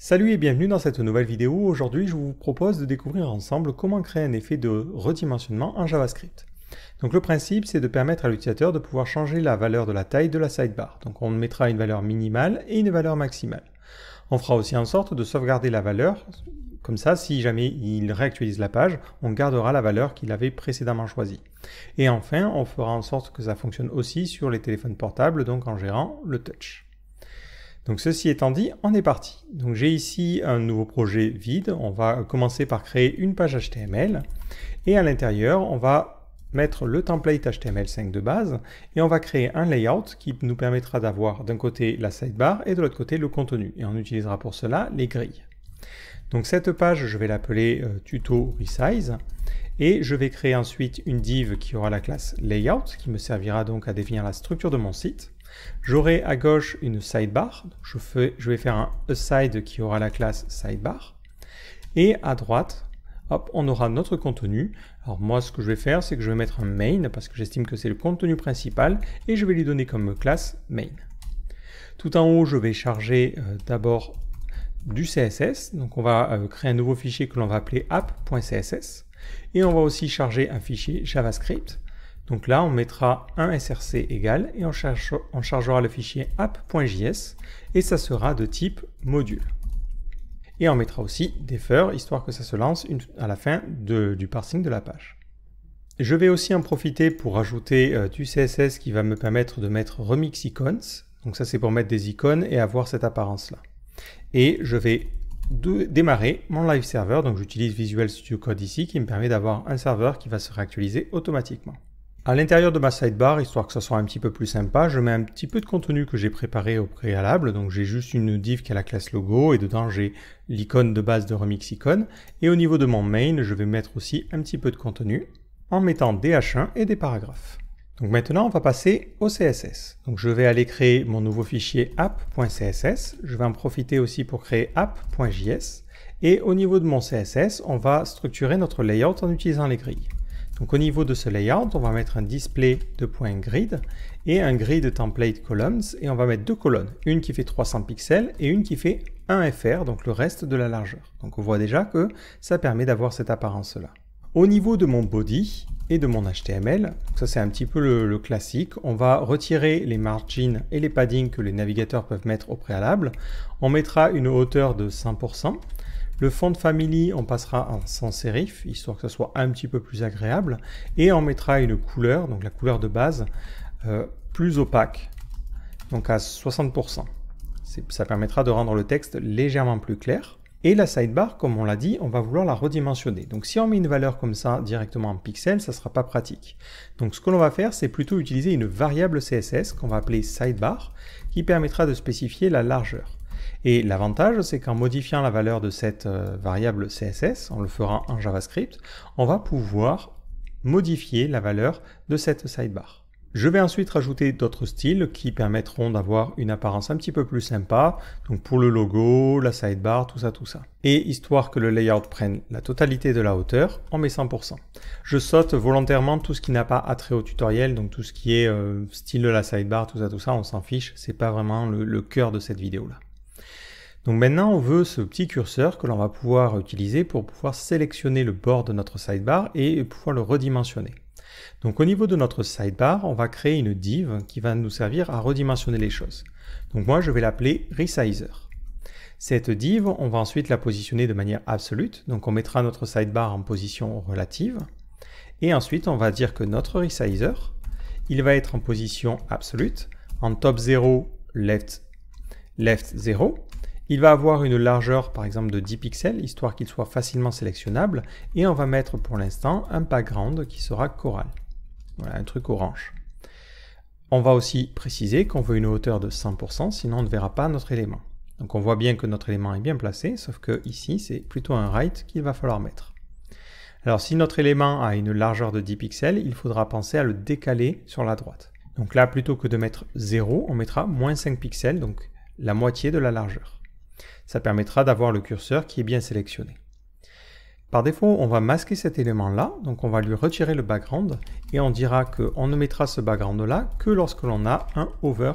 Salut et bienvenue dans cette nouvelle vidéo. Aujourd'hui, je vous propose de découvrir ensemble comment créer un effet de redimensionnement en JavaScript. Donc le principe, c'est de permettre à l'utilisateur de pouvoir changer la valeur de la taille de la sidebar. Donc on mettra une valeur minimale et une valeur maximale. On fera aussi en sorte de sauvegarder la valeur. Comme ça, si jamais il réactualise la page, on gardera la valeur qu'il avait précédemment choisie. Et enfin, on fera en sorte que ça fonctionne aussi sur les téléphones portables, donc en gérant le touch. Donc ceci étant dit, on est parti. Donc j'ai ici un nouveau projet vide. On va commencer par créer une page HTML. Et à l'intérieur, on va mettre le template HTML5 de base. Et on va créer un layout qui nous permettra d'avoir d'un côté la sidebar et de l'autre côté le contenu. Et on utilisera pour cela les grilles. Donc cette page, je vais l'appeler tuto resize. Et je vais créer ensuite une div qui aura la classe layout, qui me servira donc à définir la structure de mon site. J'aurai à gauche une sidebar, je vais faire un aside qui aura la classe sidebar. Et à droite, hop, on aura notre contenu. Alors moi, ce que je vais faire, c'est que je vais mettre un main, parce que j'estime que c'est le contenu principal, et je vais lui donner comme classe main. Tout en haut, je vais charger d'abord du CSS. Donc on va créer un nouveau fichier que l'on va appeler app.css. Et on va aussi charger un fichier JavaScript. Donc là, on mettra un src égal et on chargera le fichier app.js et ça sera de type module. Et on mettra aussi des furs, histoire que ça se lance à la fin du parsing de la page. Je vais aussi en profiter pour ajouter du CSS qui va me permettre de mettre remix icons. Donc ça, c'est pour mettre des icônes et avoir cette apparence-là. Et je vais démarrer mon live server. Donc j'utilise Visual Studio Code ici qui me permet d'avoir un serveur qui va se réactualiser automatiquement. À l'intérieur de ma sidebar, histoire que ça soit un petit peu plus sympa, je mets un petit peu de contenu que j'ai préparé au préalable. Donc j'ai juste une div qui a la classe logo et dedans j'ai l'icône de base de Remix Icon. Et au niveau de mon main, je vais mettre aussi un petit peu de contenu en mettant des H1 et des paragraphes. Donc maintenant, on va passer au CSS. Donc je vais aller créer mon nouveau fichier app.css. Je vais en profiter aussi pour créer app.js. Et au niveau de mon CSS, on va structurer notre layout en utilisant les grilles. Donc au niveau de ce layout, on va mettre un display de .grid et un grid template columns et on va mettre deux colonnes, une qui fait 300 pixels et une qui fait 1 fr, donc le reste de la largeur. Donc on voit déjà que ça permet d'avoir cette apparence-là. Au niveau de mon body et de mon HTML, ça c'est un petit peu le classique, on va retirer les margins et les paddings que les navigateurs peuvent mettre au préalable. On mettra une hauteur de 100%. Le font family, on passera en sans serif, histoire que ce soit un petit peu plus agréable. Et on mettra une couleur, donc la couleur de base, plus opaque, donc à 60%. Ça permettra de rendre le texte légèrement plus clair. Et la sidebar, comme on l'a dit, on va vouloir la redimensionner. Donc si on met une valeur comme ça directement en pixels, ça ne sera pas pratique. Donc ce que l'on va faire, c'est plutôt utiliser une variable CSS qu'on va appeler sidebar, qui permettra de spécifier la largeur. Et l'avantage, c'est qu'en modifiant la valeur de cette variable CSS, on le fera en JavaScript, on va pouvoir modifier la valeur de cette sidebar. Je vais ensuite rajouter d'autres styles qui permettront d'avoir une apparence un petit peu plus sympa, donc pour le logo, la sidebar, tout ça. Et histoire que le layout prenne la totalité de la hauteur, on met 100%. Je saute volontairement tout ce qui n'a pas attrait au tutoriel, donc tout ce qui est style de la sidebar, tout ça, on s'en fiche, c'est pas vraiment le cœur de cette vidéo-là. Donc maintenant, on veut ce petit curseur que l'on va pouvoir utiliser pour pouvoir sélectionner le bord de notre sidebar et pouvoir le redimensionner. Donc au niveau de notre sidebar, on va créer une div qui va nous servir à redimensionner les choses. Donc moi, je vais l'appeler resizer. Cette div, on va ensuite la positionner de manière absolue. Donc on mettra notre sidebar en position relative. Et ensuite, on va dire que notre resizer, il va être en position absolue, en top 0, left 0. Il va avoir une largeur par exemple de 10 pixels, histoire qu'il soit facilement sélectionnable. Et on va mettre pour l'instant un background qui sera Coral. Voilà, un truc orange. On va aussi préciser qu'on veut une hauteur de 100%, sinon on ne verra pas notre élément. Donc on voit bien que notre élément est bien placé, sauf que ici c'est plutôt un right qu'il va falloir mettre. Alors si notre élément a une largeur de 10 pixels, il faudra penser à le décaler sur la droite. Donc là, plutôt que de mettre 0, on mettra moins 5 pixels, donc la moitié de la largeur. Ça permettra d'avoir le curseur qui est bien sélectionné. Par défaut, on va masquer cet élément-là, donc on va lui retirer le background et on dira qu'on ne mettra ce background-là que lorsque l'on a un hover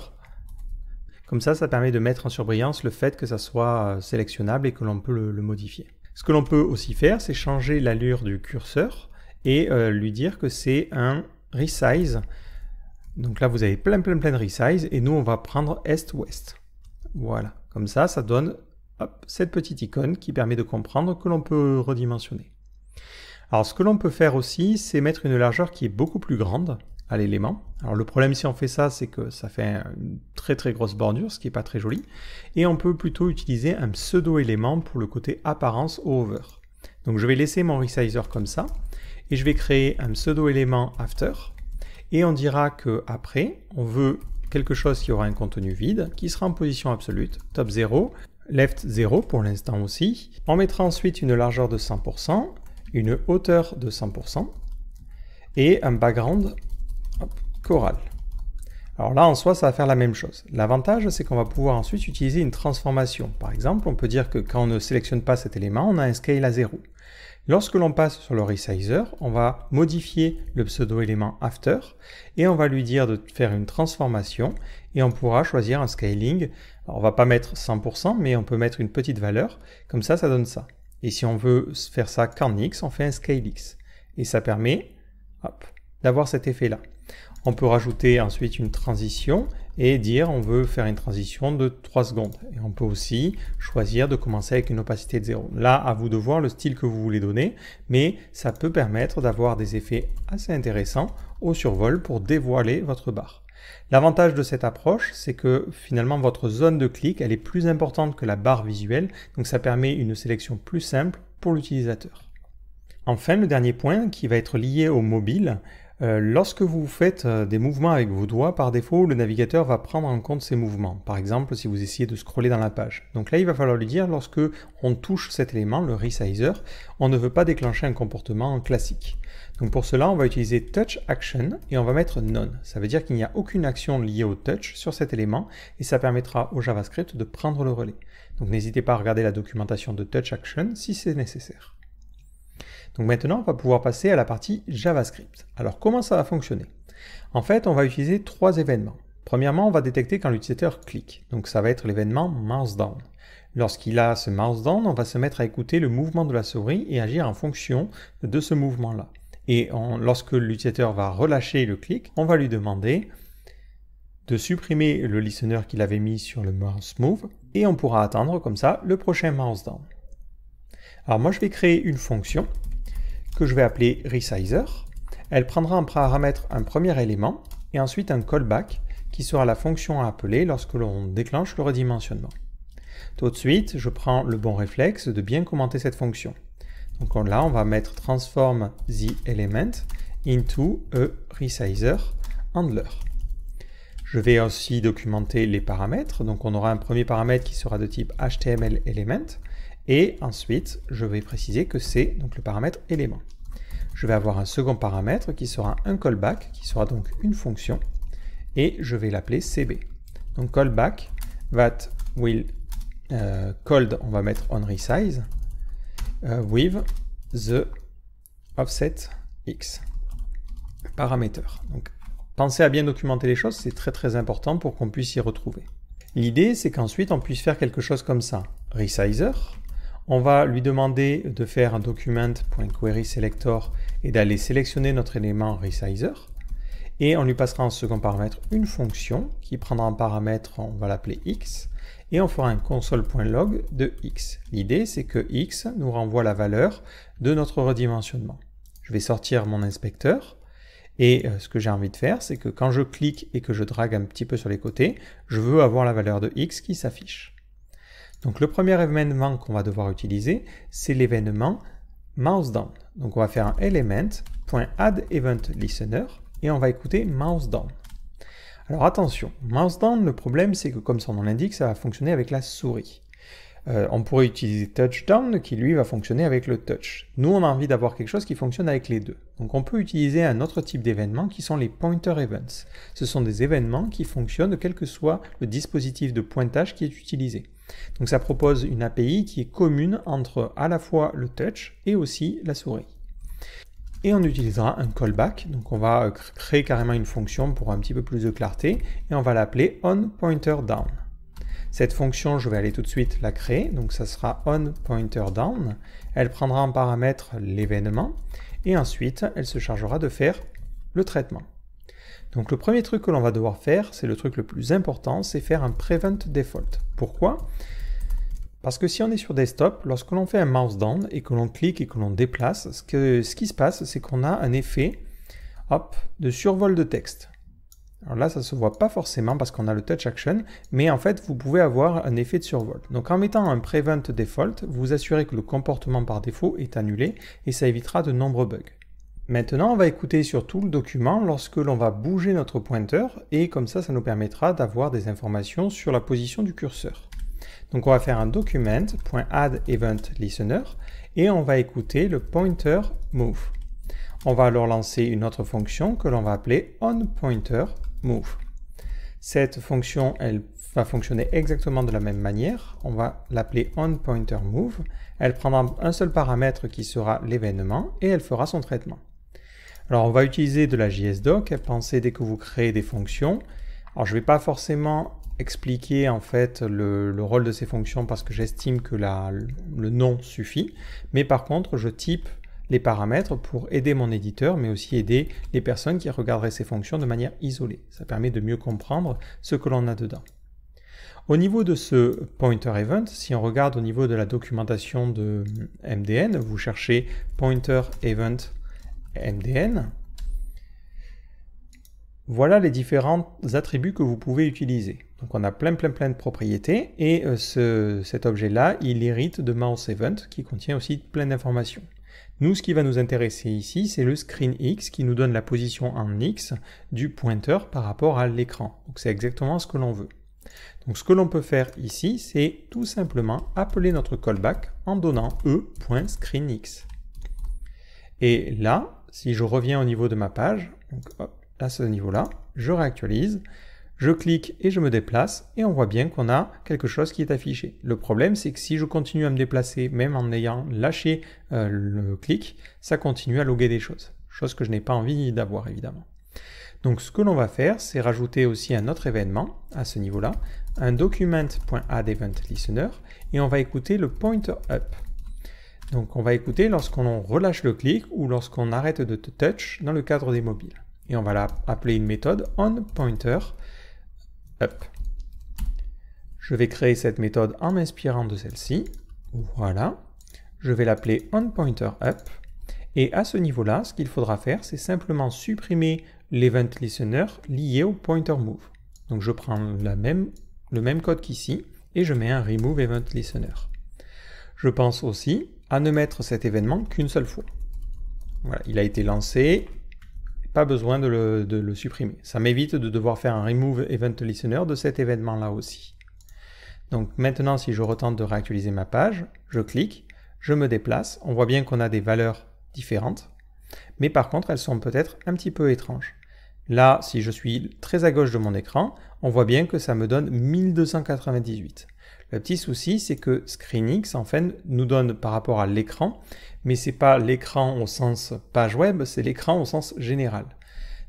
Comme ça permet de mettre en surbrillance le fait que ça soit sélectionnable et que l'on peut le modifier. Ce que l'on peut aussi faire, c'est changer l'allure du curseur et lui dire que c'est un resize. Donc là, vous avez plein de resize et nous, on va prendre est-ouest. Voilà, comme ça donne cette petite icône qui permet de comprendre que l'on peut redimensionner. Alors, ce que l'on peut faire aussi, c'est mettre une largeur qui est beaucoup plus grande à l'élément. Alors le problème si on fait ça, c'est que ça fait une très grosse bordure, ce qui n'est pas très joli. Et on peut plutôt utiliser un pseudo-élément pour le côté apparence au hover. Donc je vais laisser mon resizer comme ça, et je vais créer un pseudo-élément after, et on dira qu'après, on veut quelque chose qui aura un contenu vide, qui sera en position absolue, top 0, left 0 pour l'instant aussi. On mettra ensuite une largeur de 100%, une hauteur de 100%, et un background Coral. Alors là, en soi, ça va faire la même chose. L'avantage, c'est qu'on va pouvoir ensuite utiliser une transformation. Par exemple, on peut dire que quand on ne sélectionne pas cet élément, on a un scale à 0. Lorsque l'on passe sur le resizer, on va modifier le pseudo-élément after et on va lui dire de faire une transformation et on pourra choisir un scaling. Alors, on va pas mettre 100%, mais on peut mettre une petite valeur. Comme ça donne ça. Et si on veut faire ça qu'en X, on fait un scale X. Et ça permet d'avoir cet effet-là. On peut rajouter ensuite une transition et dire on veut faire une transition de 3 secondes. Et on peut aussi choisir de commencer avec une opacité de 0. Là, à vous de voir le style que vous voulez donner, mais ça peut permettre d'avoir des effets assez intéressants au survol pour dévoiler votre barre. L'avantage de cette approche, c'est que finalement votre zone de clic, elle est plus importante que la barre visuelle, donc ça permet une sélection plus simple pour l'utilisateur. Enfin, le dernier point qui va être lié au mobile, lorsque vous faites des mouvements avec vos doigts, par défaut, le navigateur va prendre en compte ces mouvements. Par exemple, si vous essayez de scroller dans la page. Donc là, il va falloir lui dire, lorsque on touche cet élément, le resizer, on ne veut pas déclencher un comportement classique. Donc pour cela, on va utiliser Touch Action et on va mettre None. Ça veut dire qu'il n'y a aucune action liée au touch sur cet élément et ça permettra au JavaScript de prendre le relais. Donc n'hésitez pas à regarder la documentation de Touch Action si c'est nécessaire. Donc maintenant, on va pouvoir passer à la partie JavaScript. Alors, comment ça va fonctionner? En fait, on va utiliser 3 événements. Premièrement, on va détecter quand l'utilisateur clique. Donc, ça va être l'événement mouse down. Lorsqu'il a ce mouse down, on va se mettre à écouter le mouvement de la souris et agir en fonction de ce mouvement-là. Et lorsque l'utilisateur va relâcher le clic, on va lui demander de supprimer le listener qu'il avait mis sur le mouse move et on pourra attendre comme ça le prochain mouse down. Alors moi, je vais créer une fonction que je vais appeler resizer. Elle prendra en paramètre un premier élément et ensuite un callback qui sera la fonction à appeler lorsque l'on déclenche le redimensionnement. Tout de suite, je prends le bon réflexe de bien commenter cette fonction. Donc là, on va mettre transform the element into a resizer handler. Je vais aussi documenter les paramètres. Donc on aura un premier paramètre qui sera de type HTML element. Et ensuite, je vais préciser que c'est donc le paramètre élément. Je vais avoir un second paramètre qui sera un callback, qui sera donc une fonction, et je vais l'appeler CB. Donc callback that will called, on va mettre on resize with the offset x parameter. Donc pensez à bien documenter les choses, c'est très important pour qu'on puisse y retrouver. L'idée, c'est qu'ensuite on puisse faire quelque chose comme ça. Resizer. On va lui demander de faire un document.querySelector et d'aller sélectionner notre élément resizer. Et on lui passera en second paramètre une fonction qui prendra un paramètre, on va l'appeler x, et on fera un console.log de x. L'idée, c'est que x nous renvoie la valeur de notre redimensionnement. Je vais sortir mon inspecteur et ce que j'ai envie de faire, c'est que quand je clique et que je drague un petit peu sur les côtés, je veux avoir la valeur de x qui s'affiche. Donc le premier événement qu'on va devoir utiliser, c'est l'événement mouse down. Donc on va faire un element.addEventListener et on va écouter mouse down. Alors attention, mouse down, le problème c'est que comme son nom l'indique, ça va fonctionner avec la souris. On pourrait utiliser touchdown qui lui va fonctionner avec le touch. Nous on a envie d'avoir quelque chose qui fonctionne avec les deux. Donc on peut utiliser un autre type d'événements qui sont les pointer events. Ce sont des événements qui fonctionnent quel que soit le dispositif de pointage qui est utilisé. Donc ça propose une API qui est commune entre à la fois le touch et aussi la souris. Et on utilisera un callback, donc on va créer carrément une fonction pour un petit peu plus de clarté et on va l'appeler onPointerDown. Cette fonction, je vais aller tout de suite la créer, donc ça sera onPointerDown. Elle prendra en paramètre l'événement et ensuite elle se chargera de faire le traitement. Donc le premier truc que l'on va devoir faire, c'est le truc le plus important, c'est faire un Prevent Default. Pourquoi? Parce que si on est sur desktop, lorsque l'on fait un mouse down et que l'on clique et que l'on déplace, ce qui se passe, c'est qu'on a un effet de survol de texte. Alors là, ça ne se voit pas forcément parce qu'on a le Touch Action, mais en fait, vous pouvez avoir un effet de survol. Donc en mettant un Prevent Default, vous vous assurez que le comportement par défaut est annulé et ça évitera de nombreux bugs. Maintenant, on va écouter sur tout le document lorsque l'on va bouger notre pointeur et comme ça nous permettra d'avoir des informations sur la position du curseur. Donc on va faire un document.addEventListener et on va écouter le pointer move. On va alors lancer une autre fonction que l'on va appeler onPointerMove. Cette fonction, elle va fonctionner exactement de la même manière. On va l'appeler onPointerMove. Elle prendra un seul paramètre qui sera l'événement et elle fera son traitement. Alors on va utiliser de la JSDoc. Pensez dès que vous créez des fonctions. Alors je ne vais pas forcément expliquer en fait le rôle de ces fonctions parce que j'estime que le nom suffit. Mais par contre, je type les paramètres pour aider mon éditeur, mais aussi aider les personnes qui regarderaient ces fonctions de manière isolée. Ça permet de mieux comprendre ce que l'on a dedans. Au niveau de ce pointer event, si on regarde au niveau de la documentation de MDN, vous cherchez pointer event MDN. Voilà les différents attributs que vous pouvez utiliser. Donc on a plein de propriétés et cet objet-là, il hérite de mouseEvent qui contient aussi plein d'informations. Nous, ce qui va nous intéresser ici, c'est le screenX qui nous donne la position en X du pointeur par rapport à l'écran. Donc c'est exactement ce que l'on veut. Donc ce que l'on peut faire ici, c'est tout simplement appeler notre callback en donnant e.screenX. Et là, si je reviens au niveau de ma page, donc hop, à ce niveau-là, je réactualise, je clique et je me déplace et on voit bien qu'on a quelque chose qui est affiché. Le problème, c'est que si je continue à me déplacer, même en ayant lâché le clic, ça continue à loguer des choses. Chose que je n'ai pas envie d'avoir, évidemment. Donc ce que l'on va faire, c'est rajouter aussi un autre événement à ce niveau-là, un document.addEventListener, et on va écouter le pointer up. Donc on va écouter lorsqu'on relâche le clic ou lorsqu'on arrête de touch dans le cadre des mobiles. Et on va appeler une méthode onPointerUp. Je vais créer cette méthode en m'inspirant de celle-ci. Voilà. Je vais l'appeler onPointerUp. Et à ce niveau-là, ce qu'il faudra faire, c'est simplement supprimer l'event listener lié au pointer move. Donc je prends le même code qu'ici et je mets un remove event listener. Je pense aussi à ne mettre cet événement qu'une seule fois. Voilà, il a été lancé, pas besoin de le supprimer. Ça m'évite de devoir faire un remove event listener de cet événement-là aussi. Donc maintenant, si je retente de réactualiser ma page, je clique, je me déplace, on voit bien qu'on a des valeurs différentes, mais par contre, elles sont peut-être un petit peu étranges. Là, si je suis très à gauche de mon écran, on voit bien que ça me donne 1298. Le petit souci, c'est que ScreenX, en fait, nous donne par rapport à l'écran, mais ce n'est pas l'écran au sens page web, c'est l'écran au sens général.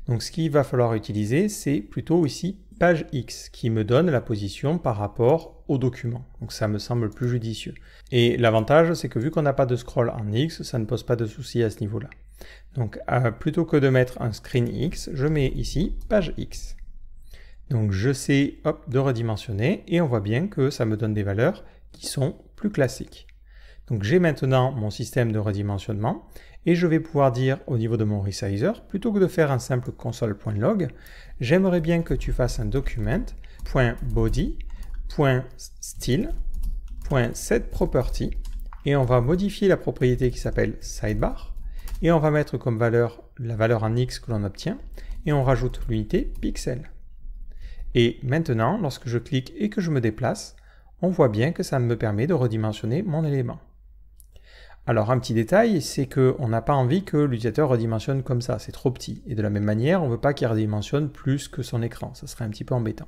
Donc ce qu'il va falloir utiliser, c'est plutôt ici page X, qui me donne la position par rapport au document. Donc ça me semble plus judicieux. Et l'avantage, c'est que vu qu'on n'a pas de scroll en X, ça ne pose pas de souci à ce niveau-là. Donc plutôt que de mettre un ScreenX, je mets ici page X. Donc je sais de redimensionner et on voit bien que ça me donne des valeurs qui sont plus classiques. Donc j'ai maintenant mon système de redimensionnement et je vais pouvoir dire au niveau de mon resizer, plutôt que de faire un simple console.log, j'aimerais bien que tu fasses un document.body.style.setProperty et on va modifier la propriété qui s'appelle sidebar et on va mettre comme valeur la valeur en X que l'on obtient et on rajoute l'unité pixel. Et maintenant, lorsque je clique et que je me déplace, on voit bien que ça me permet de redimensionner mon élément. Alors un petit détail, c'est qu'on n'a pas envie que l'utilisateur redimensionne comme ça, c'est trop petit. Et de la même manière, on ne veut pas qu'il redimensionne plus que son écran, ça serait un petit peu embêtant.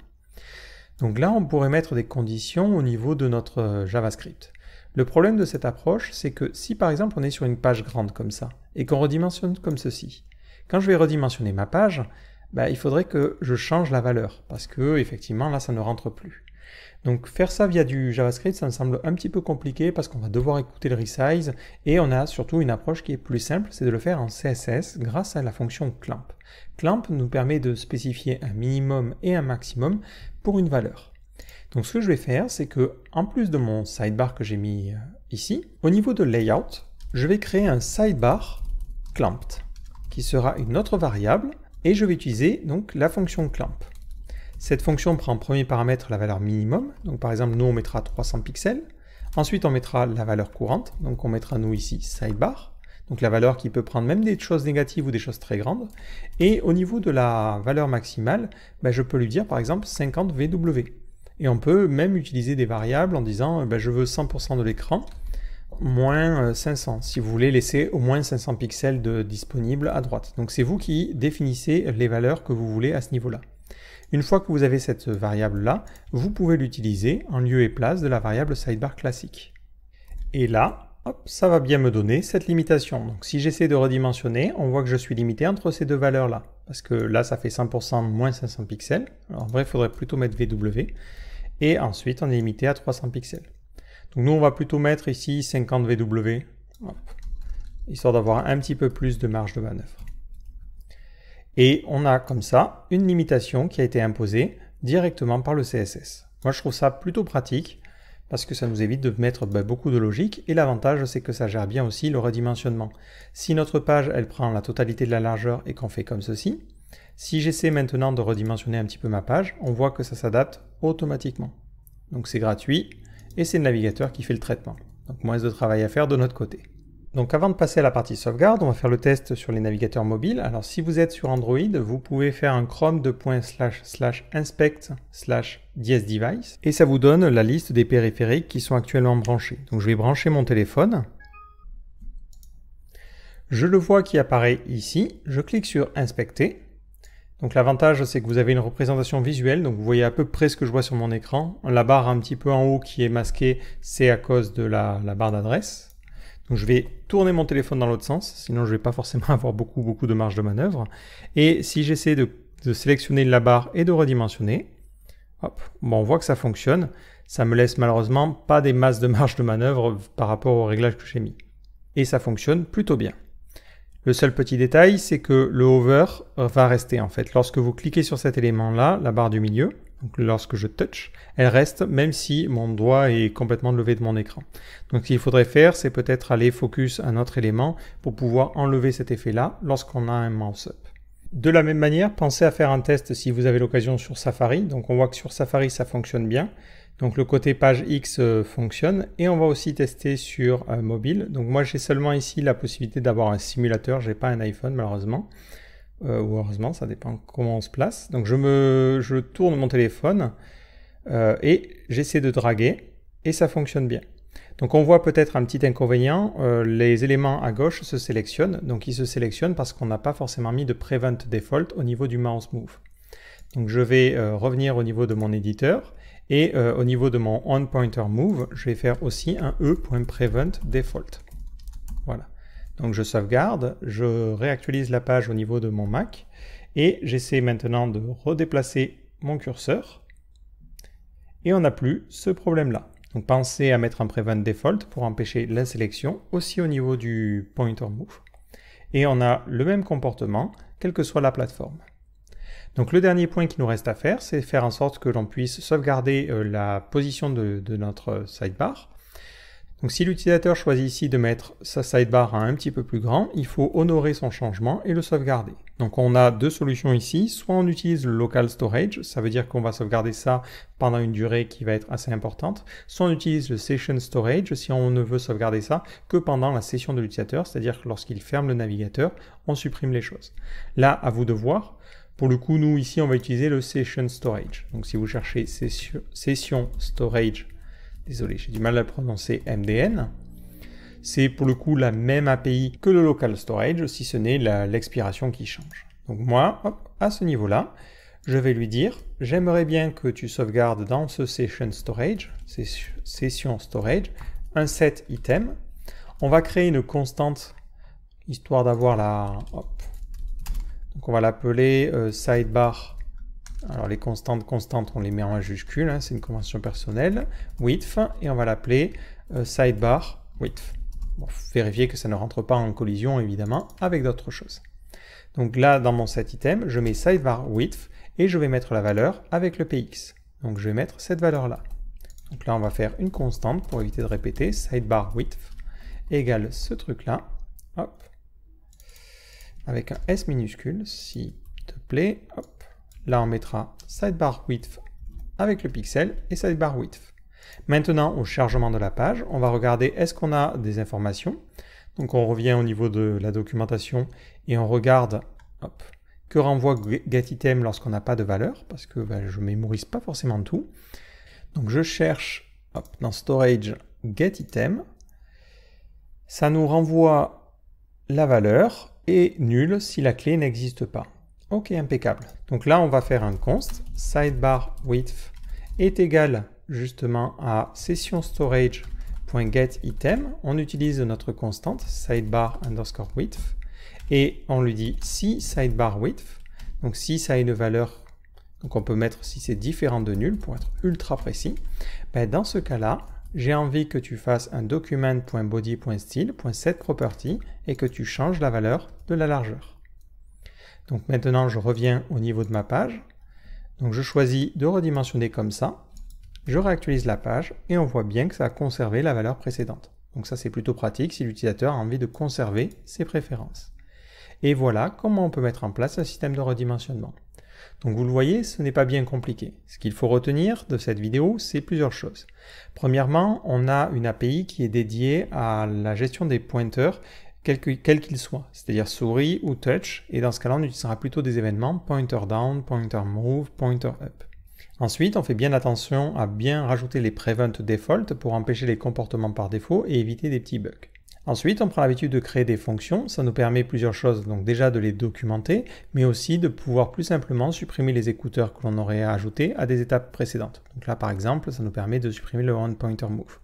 Donc là, on pourrait mettre des conditions au niveau de notre JavaScript. Le problème de cette approche, c'est que si par exemple on est sur une page grande comme ça, et qu'on redimensionne comme ceci, quand je vais redimensionner ma page, il faudrait que je change la valeur, parce que effectivement là ça ne rentre plus. Donc faire ça via du JavaScript, ça me semble un petit peu compliqué parce qu'on va devoir écouter le resize et on a surtout une approche qui est plus simple, c'est de le faire en CSS grâce à la fonction clamp. Clamp nous permet de spécifier un minimum et un maximum pour une valeur. Donc ce que je vais faire, c'est que en plus de mon sidebar que j'ai mis ici, au niveau de layout, je vais créer un sidebar clamped qui sera une autre variable et je vais utiliser donc la fonction clamp. Cette fonction prend en premier paramètre la valeur minimum, donc par exemple nous on mettra 300 pixels, ensuite on mettra la valeur courante, donc on mettra nous ici sidebar, donc la valeur qui peut prendre même des choses négatives ou des choses très grandes, et au niveau de la valeur maximale, je peux lui dire par exemple 50 VW. Et on peut même utiliser des variables en disant je veux 100% de l'écran, moins 500, si vous voulez laisser au moins 500 pixels disponibles à droite. Donc c'est vous qui définissez les valeurs que vous voulez à ce niveau-là. Une fois que vous avez cette variable-là, vous pouvez l'utiliser en lieu et place de la variable sidebar classique. Et là, hop, ça va bien me donner cette limitation. Donc si j'essaie de redimensionner, on voit que je suis limité entre ces deux valeurs-là. Parce que là, ça fait 100% moins 500 pixels. Alors en vrai, il faudrait plutôt mettre VW. Et ensuite, on est limité à 300 pixels. Donc nous, on va plutôt mettre ici 50 VW, hop, histoire d'avoir un petit peu plus de marge de manœuvre. Et on a comme ça une limitation qui a été imposée directement par le CSS. Moi, je trouve ça plutôt pratique parce que ça nous évite de mettre beaucoup de logique. Et l'avantage, c'est que ça gère bien aussi le redimensionnement. Si notre page, elle prend la totalité de la largeur et qu'on fait comme ceci, si j'essaie maintenant de redimensionner un petit peu ma page, on voit que ça s'adapte automatiquement. Donc c'est gratuit et c'est le navigateur qui fait le traitement. Donc moins de travail à faire de notre côté. Donc avant de passer à la partie sauvegarde, on va faire le test sur les navigateurs mobiles. Alors si vous êtes sur Android, vous pouvez faire un chrome de //inspect/dsdevice et ça vous donne la liste des périphériques qui sont actuellement branchés. Donc je vais brancher mon téléphone. Je le vois qui apparaît ici. Je clique sur inspecter. Donc l'avantage, c'est que vous avez une représentation visuelle, donc vous voyez à peu près ce que je vois sur mon écran. La barre un petit peu en haut qui est masquée, c'est à cause de la barre d'adresse. Donc je vais tourner mon téléphone dans l'autre sens, sinon je ne vais pas forcément avoir beaucoup de marge de manœuvre. Et si j'essaie de sélectionner la barre et de redimensionner, hop, on voit que ça fonctionne. Ça me laisse malheureusement pas des masses de marge de manœuvre par rapport au réglage que j'ai mis. Et ça fonctionne plutôt bien. Le seul petit détail, c'est que le hover va rester en fait. Lorsque vous cliquez sur cet élément-là, la barre du milieu, donc lorsque je touch, elle reste même si mon doigt est complètement levé de mon écran. Donc ce qu'il faudrait faire, c'est peut-être aller focus un autre élément pour pouvoir enlever cet effet-là lorsqu'on a un mouse up. De la même manière, pensez à faire un test si vous avez l'occasion sur Safari. Donc on voit que sur Safari, ça fonctionne bien. Donc le côté page X fonctionne et on va aussi tester sur mobile. Donc moi j'ai seulement ici la possibilité d'avoir un simulateur, j'ai pas un iPhone malheureusement. Ou heureusement, ça dépend comment on se place. Donc je tourne mon téléphone et j'essaie de draguer et ça fonctionne bien. Donc on voit peut-être un petit inconvénient, les éléments à gauche se sélectionnent. Donc ils se sélectionnent parce qu'on n'a pas forcément mis de Prevent Default au niveau du mouse move. Donc je vais revenir au niveau de mon éditeur. Et au niveau de mon onPointerMove, je vais faire aussi un e.preventDefault. Voilà. Donc je sauvegarde, je réactualise la page au niveau de mon Mac et j'essaie maintenant de redéplacer mon curseur et on n'a plus ce problème-là. Donc pensez à mettre un preventDefault pour empêcher la sélection aussi au niveau du pointerMove. Et on a le même comportement quelle que soit la plateforme. Donc le dernier point qui nous reste à faire, c'est faire en sorte que l'on puisse sauvegarder la position de notre sidebar. Donc si l'utilisateur choisit ici de mettre sa sidebar à un petit peu plus grand, il faut honorer son changement et le sauvegarder. Donc on a deux solutions ici, soit on utilise le local storage, ça veut dire qu'on va sauvegarder ça pendant une durée qui va être assez importante, soit on utilise le session storage si on ne veut sauvegarder ça que pendant la session de l'utilisateur, c'est-à-dire que lorsqu'il ferme le navigateur, on supprime les choses. Là, à vous de voir. Pour le coup, nous, ici, on va utiliser le Session Storage. Donc, si vous cherchez Session Storage, désolé, j'ai du mal à le prononcer, MDN, c'est pour le coup la même API que le Local Storage, si ce n'est l'expiration qui change. Donc, moi, hop, à ce niveau-là, je vais lui dire, j'aimerais bien que tu sauvegardes dans ce Session Storage, un set item. On va créer une constante, histoire d'avoir la... Hop. Donc on va l'appeler sidebar Alors les constantes, on les met en majuscule, hein, c'est une convention personnelle. Width, et on va l'appeler sidebar width. Bon, vérifier que ça ne rentre pas en collision, évidemment, avec d'autres choses. Donc là, dans mon set item, je mets sidebar width, et je vais mettre la valeur avec le px. Donc je vais mettre cette valeur-là. Donc là, on va faire une constante pour éviter de répéter, sidebar width égale ce truc-là, hop, avec un S minuscule, s'il te plaît, hop. Là, on mettra sidebar width avec le pixel et sidebar width. Maintenant, au chargement de la page, on va regarder est-ce qu'on a des informations. Donc on revient au niveau de la documentation et on regarde, hop, que renvoie getItem lorsqu'on n'a pas de valeur, parce que je ne mémorise pas forcément tout. Donc je cherche hop, dans Storage getItem, ça nous renvoie la valeur et nul si la clé n'existe pas. Ok, impeccable. Donc là, on va faire un const, sidebar width est égal justement à session_storage.getItem. On utilise notre constante, sidebar underscore width, et on lui dit si sidebar width. Donc si ça a une valeur, donc on peut mettre si c'est différent de nul pour être ultra précis. Dans ce cas-là, j'ai envie que tu fasses un document.body.style.setProperty et que tu changes la valeur de la largeur. Donc maintenant, je reviens au niveau de ma page. Donc je choisis de redimensionner comme ça. Je réactualise la page et on voit bien que ça a conservé la valeur précédente. Donc ça, c'est plutôt pratique si l'utilisateur a envie de conserver ses préférences. Et voilà comment on peut mettre en place un système de redimensionnement. Donc vous le voyez, ce n'est pas bien compliqué. Ce qu'il faut retenir de cette vidéo, c'est plusieurs choses. Premièrement, on a une API qui est dédiée à la gestion des pointeurs, quels qu'ils soient, c'est-à-dire souris ou touch, et dans ce cas-là, on utilisera plutôt des événements pointer down, pointer move, pointer up. Ensuite, on fait bien attention à bien rajouter les prevent default pour empêcher les comportements par défaut et éviter des petits bugs. Ensuite, on prend l'habitude de créer des fonctions, ça nous permet plusieurs choses, donc déjà de les documenter, mais aussi de pouvoir plus simplement supprimer les écouteurs que l'on aurait ajoutés à des étapes précédentes. Donc là, par exemple, ça nous permet de supprimer le onPointerMove.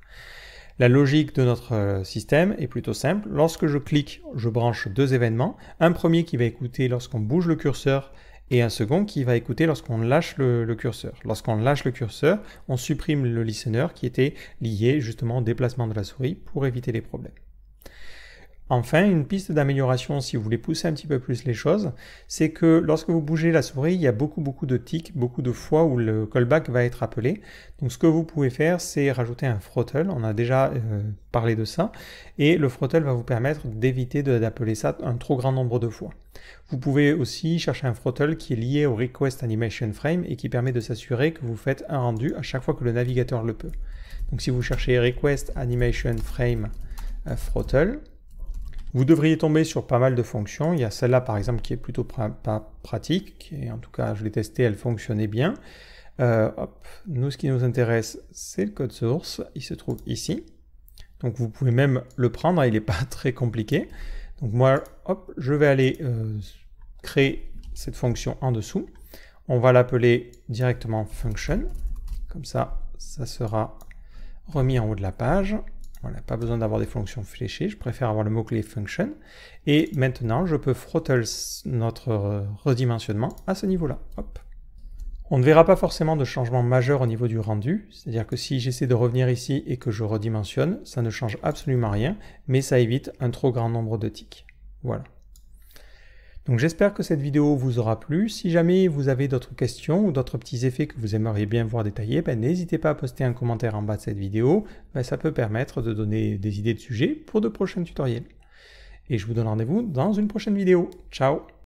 La logique de notre système est plutôt simple. Lorsque je clique, je branche deux événements. Un premier qui va écouter lorsqu'on bouge le curseur et un second qui va écouter lorsqu'on lâche le curseur. Lorsqu'on lâche le curseur, on supprime le listener qui était lié justement au déplacement de la souris pour éviter les problèmes. Enfin, une piste d'amélioration, si vous voulez pousser un petit peu plus les choses, c'est que lorsque vous bougez la souris, il y a beaucoup de tics, beaucoup de fois où le callback va être appelé. Donc ce que vous pouvez faire, c'est rajouter un throttle, on a déjà parlé de ça, et le throttle va vous permettre d'éviter d'appeler ça un trop grand nombre de fois. Vous pouvez aussi chercher un throttle qui est lié au request animation frame et qui permet de s'assurer que vous faites un rendu à chaque fois que le navigateur le peut. Donc si vous cherchez request animation frame throttle, vous devriez tomber sur pas mal de fonctions. Il y a celle-là, par exemple, qui est plutôt pas pratique. Et en tout cas, je l'ai testé, elle fonctionnait bien. Nous, ce qui nous intéresse, c'est le code source. Il se trouve ici. Donc, vous pouvez même le prendre. Il n'est pas très compliqué. Donc, moi, hop, je vais aller créer cette fonction en dessous. On va l'appeler directement function. Comme ça, ça sera remis en haut de la page. Voilà, pas besoin d'avoir des fonctions fléchées, je préfère avoir le mot-clé function. Et maintenant, je peux throttle notre redimensionnement à ce niveau-là. Hop. On ne verra pas forcément de changement majeur au niveau du rendu, c'est-à-dire que si j'essaie de revenir ici et que je redimensionne, ça ne change absolument rien, mais ça évite un trop grand nombre de tics. Voilà. Donc j'espère que cette vidéo vous aura plu. Si jamais vous avez d'autres questions ou d'autres petits effets que vous aimeriez bien voir détaillés, n'hésitez pas à poster un commentaire en bas de cette vidéo. Ça peut permettre de donner des idées de sujets pour de prochains tutoriels. Et je vous donne rendez-vous dans une prochaine vidéo. Ciao!